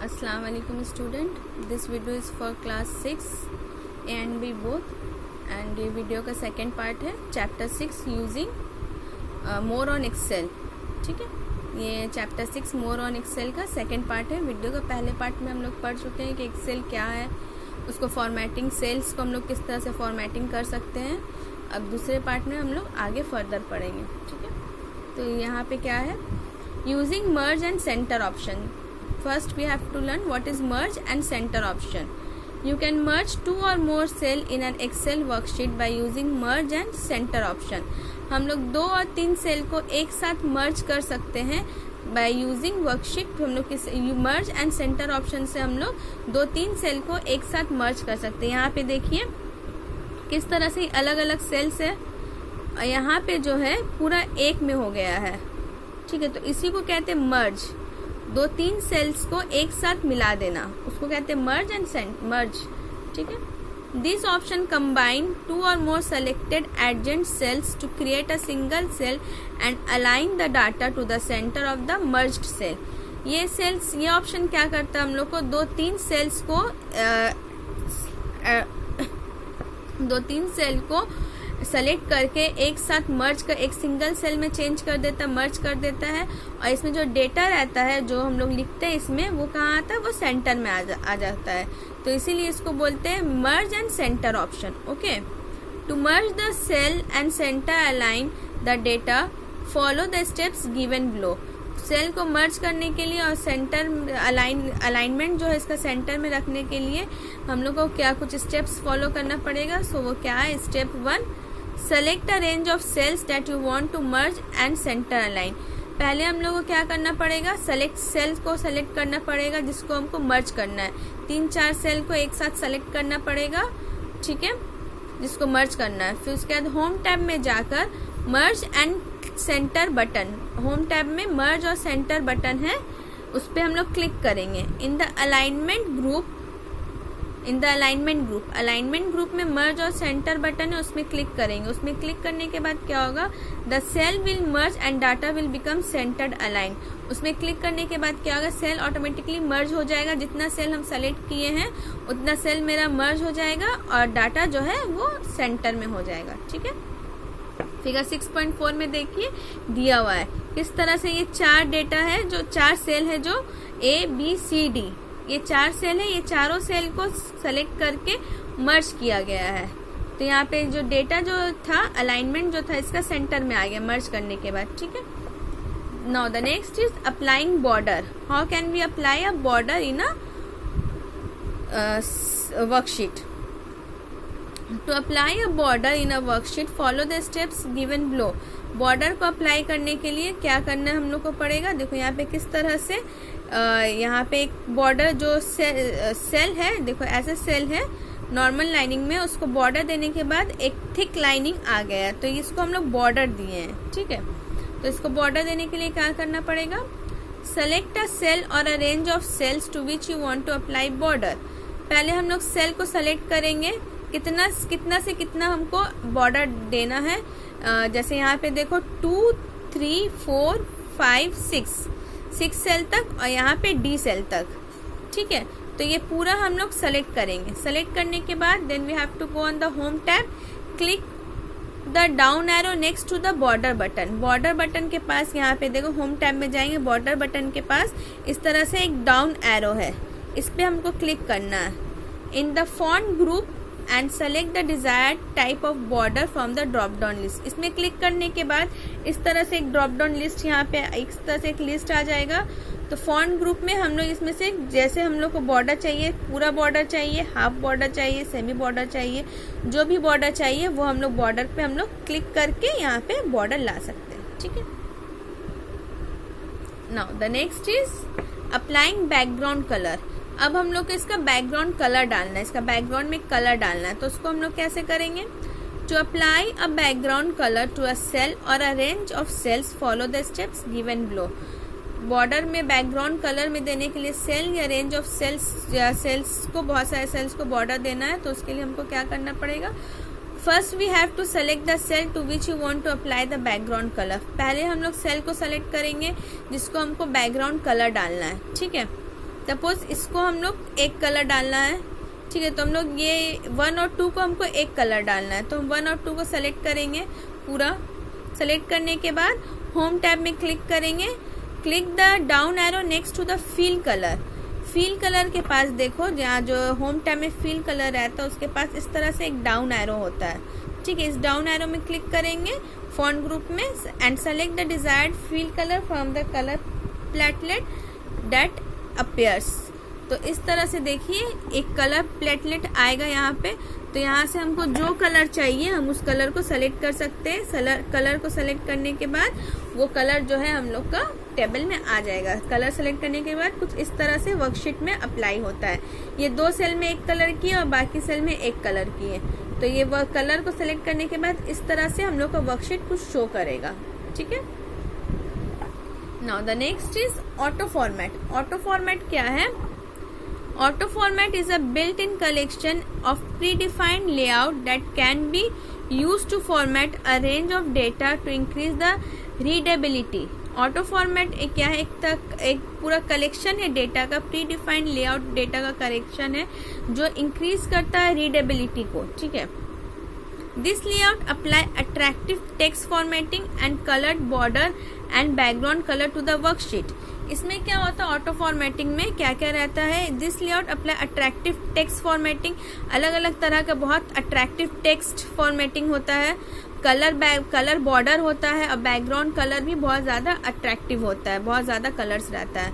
Assalamu alaikum student. This video is for class 6 A and B both, and ये video का second part है chapter 6 using more on Excel. ठीक है, ये chapter 6 more on Excel का second part है. Video का पहले पार्ट में हम लोग पढ़ चुके हैं कि एक्सेल क्या है, उसको फॉर्मेटिंग, सेल्स को हम लोग किस तरह से फॉर्मेटिंग कर सकते हैं. अब दूसरे पार्ट में हम लोग आगे फर्दर पढ़ेंगे. ठीक है, तो यहाँ पे क्या है, using merge and center option. First we have to learn what is merge and center option. You can merge two or more cell in an Excel worksheet by using merge and center option. हम लोग 2 और 3 cell को एक साथ मर्ज कर सकते हैं by using worksheet. हम लोग किस merge and center option से हम लोग 2-3 सेल को एक साथ मर्ज कर सकते हैं. यहाँ पे देखिए किस तरह से अलग अलग सेल्स है और यहाँ पे जो है पूरा एक में हो गया है. ठीक है, तो इसी को कहते हैं मर्ज. 2-3 सेल्स को एक साथ मिला देना, उसको कहते हैं मर्ज एंड मर्ज. ठीक है, this option combine 2 or more selected adjacent cells to create a single cell and align the data to the center of the merged cell. ये ऑप्शन क्या करता है, हम लोग को 2-3 सेल को सेलेक्ट करके एक साथ मर्ज कर एक सिंगल सेल में चेंज कर देता है, मर्ज कर देता है. और इसमें जो डेटा रहता है जो हम लोग लिखते हैं इसमें, वो कहाँ आता है, वो सेंटर में आ जाता है. तो इसीलिए इसको बोलते हैं merge and center option. Okay, to merge the cell and center align the data, follow the steps given below. Cell को मर्ज करने के लिए और सेंटर अलाइनमेंट जो है इसका सेंटर में रखने के लिए हम लोग को क्या कुछ स्टेप्स फॉलो करना पड़ेगा. सो वो क्या है, step 1, select a range of cells that you want to merge and center align. पहले हम लोग को क्या करना पड़ेगा, सेल्स को सेलेक्ट करना पड़ेगा जिसको हमको मर्ज करना है. 3-4 सेल को एक साथ सेलेक्ट करना पड़ेगा. ठीक है, जिसको मर्ज करना है. फिर उसके बाद होम टैब में जाकर मर्ज and centre button, home tab में मर्ज और सेंटर बटन है, उस पर हम लोग क्लिक करेंगे. इन द अलाइनमेंट ग्रुप में मर्ज और सेंटर बटन है, उसमें क्लिक करेंगे. उसमें क्लिक करने के बाद क्या होगा, the cell will merge and data will become centered align. उसमें क्लिक करने के बाद क्या होगा, सेल ऑटोमेटिकली मर्ज हो जाएगा. जितना सेल हम सेलेक्ट किए हैं उतना सेल मेरा मर्ज हो जाएगा और डाटा जो है वो सेंटर में हो जाएगा. ठीक है, फिगर 6.4 में देखिए दिया हुआ है किस तरह से ये 4 डेटा है, जो 4 सेल है, जो ABCD, ये 4 सेल है. ये चारों सेल को सेलेक्ट करके मर्ज किया गया है. तो यहाँ पे जो डेटा जो था, अलाइनमेंट जो था इसका सेंटर में आ गया मर्ज करने के बाद. ठीक है, now the next is applying border. How can we apply a border in a worksheet. To apply a border in a worksheet, follow the steps given below. Border को अप्लाई करने के लिए क्या करना हम लोग को पड़ेगा. देखो यहाँ पे किस तरह से यहाँ पे एक बॉर्डर जो सेल है, देखो ऐसे सेल है नॉर्मल लाइनिंग में, उसको बॉर्डर देने के बाद एक थिक लाइनिंग आ गया है, तो इसको हम लोग बॉर्डर दिए हैं. ठीक है, तो इसको बॉर्डर देने के लिए क्या करना पड़ेगा, सेलेक्ट अ सेल और a range of cells to which you want to apply border. पहले हम लोग सेल को सेलेक्ट करेंगे, कितना से कितना हमको बॉर्डर देना है. जैसे यहाँ पे देखो 2, 3, 4, 5, 6 सेल तक और यहाँ पे D सेल तक. ठीक है, तो ये पूरा हम लोग सेलेक्ट करेंगे. सेलेक्ट करने के बाद then we have to go on the home tab, click the down arrow next to the border button. Border button के पास यहाँ पे देखो होम टैब में जाएंगे, बॉर्डर बटन के पास इस तरह से एक डाउन एरो है, इस पे हमको क्लिक करना है. In the font group and select the desired type of border from the drop down list. इसमें क्लिक करने के बाद इस तरह से एक ड्रॉप डाउन लिस्ट, यहाँ पे इस तरह से एक लिस्ट आ जाएगा. तो फॉन्ट ग्रुप में हम लोग इसमें से जैसे हम लोग को बॉर्डर चाहिए, पूरा बॉर्डर चाहिए, हाफ बॉर्डर चाहिए, सेमी बॉर्डर चाहिए, जो भी बॉर्डर चाहिए वो हम लोग बॉर्डर पे हम लोग क्लिक करके यहाँ पे बॉर्डर ला सकते हैं. ठीक है, now the next is applying background colour. अब हम लोग को इसका बैकग्राउंड कलर डालना है, इसका बैकग्राउंड में कलर डालना है. तो उसको हम लोग कैसे करेंगे, to apply a background colour to a cell और a range of cells, follow the steps given below. Border में बैकग्राउंड कलर में देने के लिए सेल या रेंज ऑफ सेल्स को, बहुत सारे सेल्स को बॉर्डर देना है. तो उसके लिए हमको क्या करना पड़ेगा, first we have to select the cell to which you want to apply the background colour. पहले हम लोग सेल को सेलेक्ट करेंगे जिसको हमको बैकग्राउंड कलर डालना है. ठीक है, सपोज इसको हम लोग एक कलर डालना है, ठीक है, तो हम लोग ये 1 और 2 को हमको एक कलर डालना है, तो हम 1 और 2 को सेलेक्ट करेंगे। पूरा सेलेक्ट करने के बाद होम टैब में क्लिक करेंगे। Click the down arrow next to the fill colour. Fill colour के पास देखो, जहाँ जो होम टैब में फिल कलर रहता है उसके पास इस तरह से एक डाउन एरो होता है, ठीक है। इस डाउन एरो में क्लिक करेंगे फॉन्ट ग्रुप में and select the desired fill colour from the colour platelet that appears. तो इस तरह से देखिए एक कलर प्लेटलेट आएगा यहाँ पे, तो यहाँ से हमको जो कलर चाहिए हम उस कलर को सेलेक्ट कर सकते हैं। कलर को सेलेक्ट करने के बाद वो कलर जो है हम लोग का टेबल में आ जाएगा। कलर सेलेक्ट करने के बाद कुछ इस तरह से वर्कशीट में अप्लाई होता है। ये 2 सेल में एक कलर की है और बाकी सेल में एक कलर की है, तो ये कलर को सेलेक्ट करने के बाद इस तरह से हम लोग का वर्कशीट कुछ शो करेगा, ठीक है। Now the next is auto format. Auto format क्या है? Auto format is a built-in collection of predefined layout that can be used to format a range of data to increase the readability. Auto format क्या है? एक पूरा collection है data का, predefined layout data का collection है जो increase करता है रीडेबिलिटी को, ठीक है। This layout apply attractive text formatting and coloured border and background colour to the worksheet. इसमें क्या होता है ऑटो फॉर्मेटिंग में, क्या क्या रहता है? This layout apply attractive text formatting, अलग अलग तरह का बहुत अट्रैक्टिव टेक्स्ट फॉर्मेटिंग होता है। कलर बॉर्डर होता है और बैकग्राउंड कलर भी बहुत ज़्यादा अट्रैक्टिव होता है, बहुत ज़्यादा कलर्स रहता है।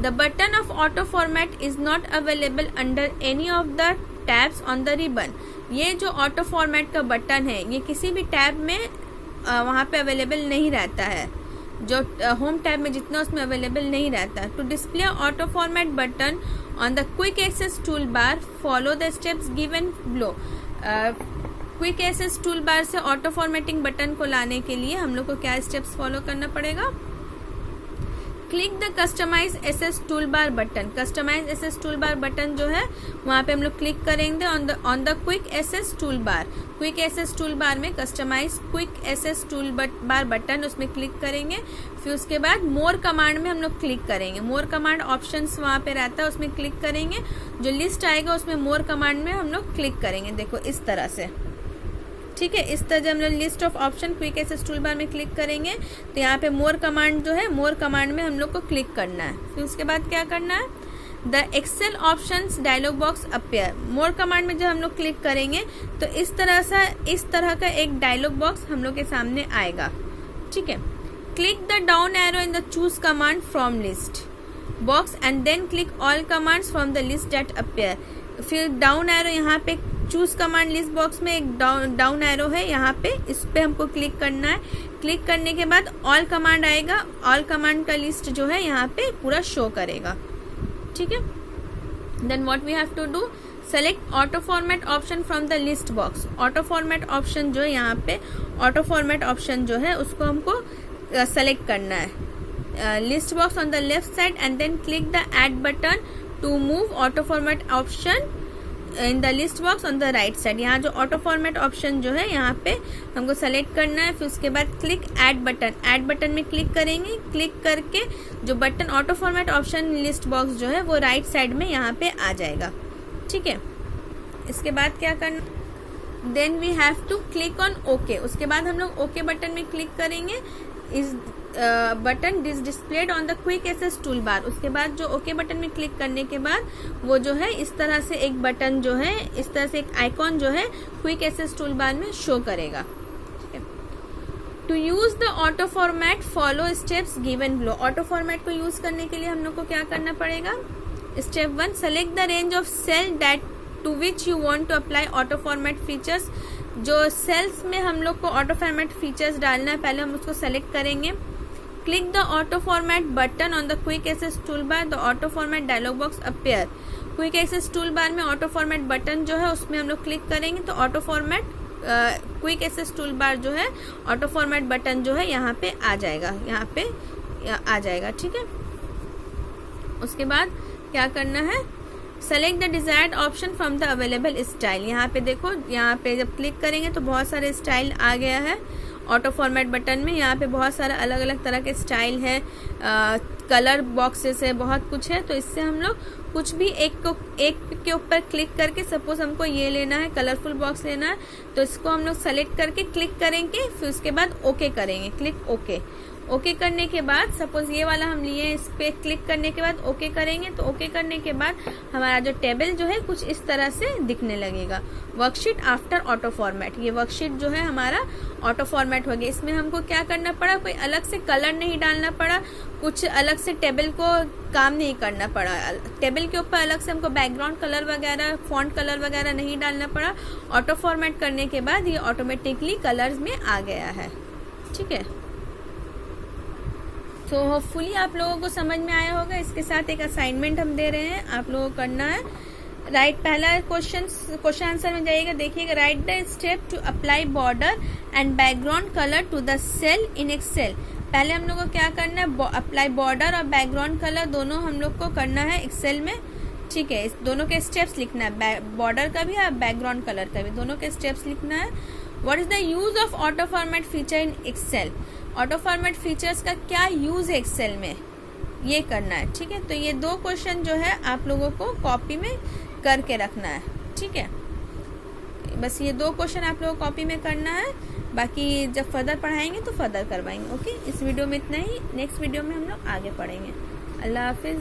The button of auto format is not available under any of the tabs on the ribbon. ये जो ऑटो फॉर्मेट का बटन है ये किसी भी टैब में वहाँ पे अवेलेबल नहीं रहता है, जो होम टैब में जितना उसमें अवेलेबल नहीं रहता। To display auto format button on the quick access toolbar follow the steps given below. Quick access toolbar से ऑटो फॉर्मेटिंग बटन को लाने के लिए हम लोग को क्या स्टेप्स फॉलो करना पड़ेगा? Click the customize access tool bar button. Customize access tool bar button जो है वहाँ पे हम लोग क्लिक करेंगे on the quick access tool bar. Quick access tool बार में customize quick access tool bar button उसमें क्लिक करेंगे। फिर उसके बाद मोर कमांड में हम लोग क्लिक करेंगे। मोर कमांड ऑप्शंस वहाँ पे रहता है, उसमें क्लिक करेंगे। जो लिस्ट आएगा उसमें मोर कमांड में हम लोग क्लिक करेंगे। देखो इस तरह से, ठीक है। इस तरह हम लोग list of option quick access tool bar में क्लिक करेंगे तो यहाँ पे मोर कमांड जो है, मोर कमांड में हम लोग को क्लिक करना है। फिर उसके बाद क्या करना है? The Excel options dialog box appear. More command में जब हम लोग क्लिक करेंगे तो इस तरह का एक डायलॉग बॉक्स हम लोग के सामने आएगा, ठीक है। Click the down arrow in the choose command from list box and then click all commands from the list that appear. फिर डाउन एरो यहाँ पे चूज कमांड लिस्ट बॉक्स में एक डाउन एरो है, यहाँ पे इस पे हमको क्लिक करना है। क्लिक करने के बाद ऑल कमांड आएगा, ऑल कमांड का लिस्ट जो है यहाँ पे पूरा शो करेगा, ठीक है। Then what we have to do? Select auto format option from the list box. Auto format option जो है यहाँ पे, ऑटो फॉर्मेट ऑप्शन जो है उसको हमको सेलेक्ट करना है list box on the left side and then click the add button to move auto format option in the list box on the right side. यहाँ जो ऑटो फॉर्मेट ऑप्शन जो है यहाँ पे हमको सेलेक्ट करना है। फिर उसके बाद click add button, add button में क्लिक करेंगे। क्लिक करके जो button auto format option list box जो है वो राइट साइड में यहाँ पे आ जाएगा, ठीक है। इसके बाद क्या करना? Then we have to click on okay. उसके बाद हम लोग ओके बटन में क्लिक करेंगे। इस button is displayed on the quick access toolbar. उसके बाद जो ओके बटन में क्लिक करने के बाद वो जो है इस तरह से एक बटन जो है, इस तरह से एक आइकॉन जो है क्विक एक्सेस टूल बार में शो करेगा, ठीक है। To use the auto format follow steps given below. Auto format को यूज करने के लिए हम लोग को क्या करना पड़ेगा? Step 1, select the range of cell that to which you want to apply auto format features. जो सेल्स में हम लोग को ऑटो फॉर्मेट फीचर्स डालना है पहले हम उसको सेलेक्ट करेंगे। Click the auto format button on the quick access toolbar, the auto format dialog box appear. Quick access tool bar में ऑटो फॉर्मेट बटन जो है उसमें हम लोग क्लिक करेंगे तो auto format quick access toolbar जो है, ऑटो फॉर्मेट बटन जो है यहाँ पे आ जाएगा, यहाँ पे आ जाएगा, ठीक है। उसके बाद क्या करना है? Select the desired option from the available style. यहाँ पे देखो, यहाँ पे जब क्लिक करेंगे तो बहुत सारे स्टाइल आ गया है ऑटो फॉर्मेट बटन में। यहाँ पे बहुत सारा अलग अलग तरह के स्टाइल है, कलर बॉक्सेस है, बहुत कुछ है। तो इससे हम लोग कुछ भी एक के ऊपर क्लिक करके, सपोज हमको ये लेना है, कलरफुल बॉक्स लेना है, तो इसको हम लोग सेलेक्ट करके क्लिक करेंगे, फिर उसके बाद ओके करेंगे, क्लिक ओके। ओके करने के बाद सपोज ये वाला हम लिए, इस पे क्लिक करने के बाद ओके करेंगे, तो ओके करने के बाद हमारा जो टेबल जो है कुछ इस तरह से दिखने लगेगा। वर्कशीट आफ्टर ऑटो फॉर्मेट, ये वर्कशीट जो है हमारा ऑटो फॉर्मेट हो गया। इसमें हमको क्या करना पड़ा, कोई अलग से कलर नहीं डालना पड़ा, कुछ अलग से टेबल को काम नहीं करना पड़ा, टेबल के ऊपर अलग से हमको बैकग्राउंड कलर वगैरह, फॉन्ट कलर वगैरह नहीं डालना पड़ा। ऑटो फॉर्मेट करने के बाद ये ऑटोमेटिकली कलर्स में आ गया है। ठीक है, तो होपफुली आप लोगों को समझ में आया होगा। इसके साथ एक असाइनमेंट हम दे रहे हैं, आप लोगों को करना है। पहला क्वेश्चन आंसर में जाइएगा, देखिएगा, write the step to apply border and background colour to the cell in Excel. पहले हम लोग को क्या करना है, अप्लाई बॉर्डर और बैकग्राउंड कलर दोनों हम लोग को करना है एक्सेल में। ठीक है, इस दोनों के स्टेप्स लिखना है, बॉर्डर का भी और बैकग्राउंड कलर का भी, दोनों के स्टेप्स लिखना है। What is the use of auto format feature in Excel, auto format features का क्या यूज है एक्सेल में, ये करना है। ठीक है, तो ये दो क्वेश्चन जो है आप लोगों को कॉपी में करके रखना है। ठीक है, बस ये दो क्वेश्चन आप लोगों को कॉपी में करना है, बाकी जब फर्दर पढ़ाएंगे तो फर्दर करवाएंगे। ओके, इस वीडियो में इतना ही, नेक्स्ट वीडियो में हम लोग आगे पढ़ेंगे। अल्लाह हाफिज।